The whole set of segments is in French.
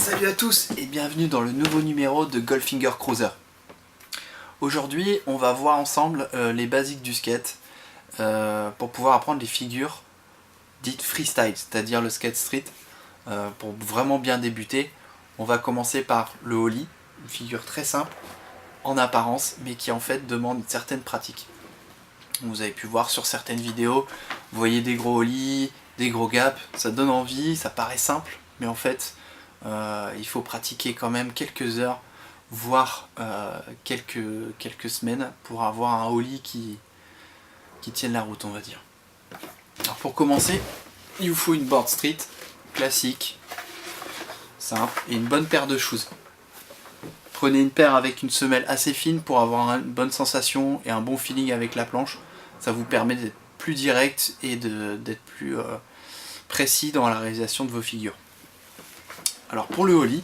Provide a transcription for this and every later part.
Salut à tous et bienvenue dans le nouveau numéro de Goldfinger Cruiser. Aujourd'hui on va voir ensemble les basiques du skate pour pouvoir apprendre les figures dites freestyle, c'est-à-dire le skate street. Pour vraiment bien débuter, on va commencer par le ollie, une figure très simple en apparence mais qui en fait demande une certaine pratique. Vous avez pu voir sur certaines vidéos, vous voyez des gros ollies, des gros gaps, ça donne envie, ça paraît simple, mais en fait il faut pratiquer quand même quelques heures, voire quelques semaines pour avoir un ollie qui tienne la route, on va dire. Alors pour commencer, il vous faut une board street classique, simple, et une bonne paire de shoes. Prenez une paire avec une semelle assez fine pour avoir une bonne sensation et un bon feeling avec la planche. Ça vous permet d'être plus direct et d'être plus précis dans la réalisation de vos figures. Alors pour le ollie,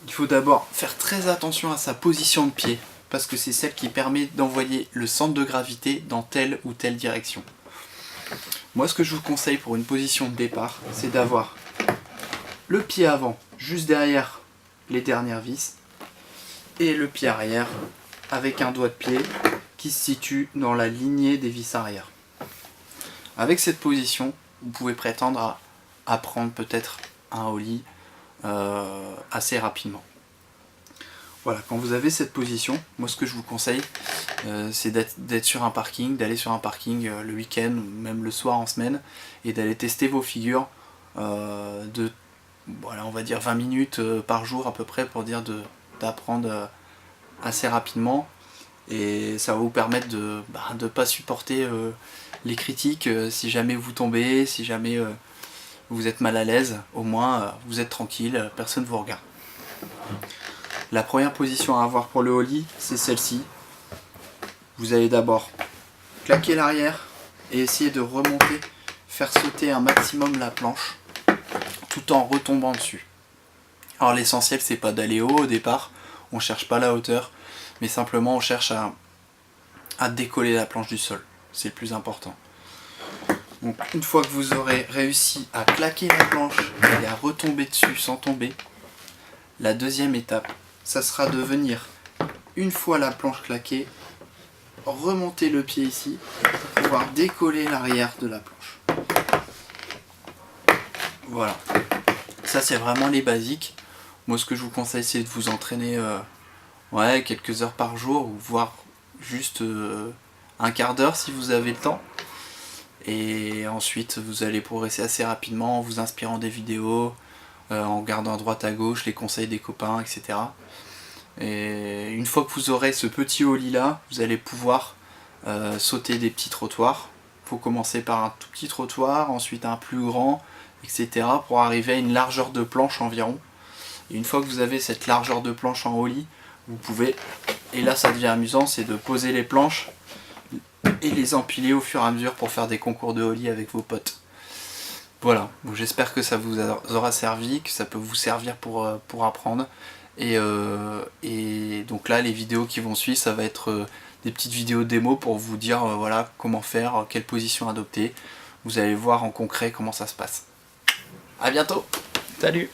il faut d'abord faire très attention à sa position de pied, parce que c'est celle qui permet d'envoyer le centre de gravité dans telle ou telle direction. Moi ce que je vous conseille pour une position de départ, c'est d'avoir le pied avant juste derrière les dernières vis et le pied arrière avec un doigt de pied qui se situe dans la lignée des vis arrière. Avec cette position, vous pouvez prétendre à apprendre peut-être un ollie assez rapidement. Voilà, quand vous avez cette position, moi ce que je vous conseille, c'est d'être sur un parking, d'aller sur un parking le week-end ou même le soir en semaine et d'aller tester vos figures voilà, on va dire 20 minutes par jour à peu près pour dire d'apprendre assez rapidement, et ça va vous permettre de ne pas supporter les critiques si jamais vous tombez, si jamais vous êtes mal à l'aise, au moins vous êtes tranquille, personne ne vous regarde. La première position à avoir pour le ollie, c'est celle-ci. Vous allez d'abord claquer l'arrière et essayer de remonter, faire sauter un maximum la planche tout en retombant dessus. Alors l'essentiel c'est pas d'aller haut au départ, on cherche pas la hauteur, mais simplement on cherche à décoller la planche du sol, c'est le plus important. Donc une fois que vous aurez réussi à claquer la planche et à retomber dessus sans tomber, la deuxième étape, ça sera de venir, une fois la planche claquée, remonter le pied ici pour pouvoir décoller l'arrière de la planche. Voilà, ça c'est vraiment les basiques. Moi ce que je vous conseille c'est de vous entraîner quelques heures par jour, ou voire juste un quart d'heure si vous avez le temps. Et ensuite vous allez progresser assez rapidement en vous inspirant des vidéos, en regardant à droite à gauche les conseils des copains, etc. Et une fois que vous aurez ce petit ollie là, vous allez pouvoir sauter des petits trottoirs. Il faut commencer par un tout petit trottoir, ensuite un plus grand, etc. pour arriver à une largeur de planche environ. Et une fois que vous avez cette largeur de planche en ollie, vous pouvez, et là ça devient amusant, c'est de poser les planches et les empiler au fur et à mesure pour faire des concours de ollie avec vos potes. Voilà, bon, j'espère que ça vous aura servi, que ça peut vous servir pour apprendre. Et donc là les vidéos qui vont suivre, ça va être des petites vidéos démo pour vous dire voilà comment faire, quelle position adopter. Vous allez voir en concret comment ça se passe. A bientôt. Salut.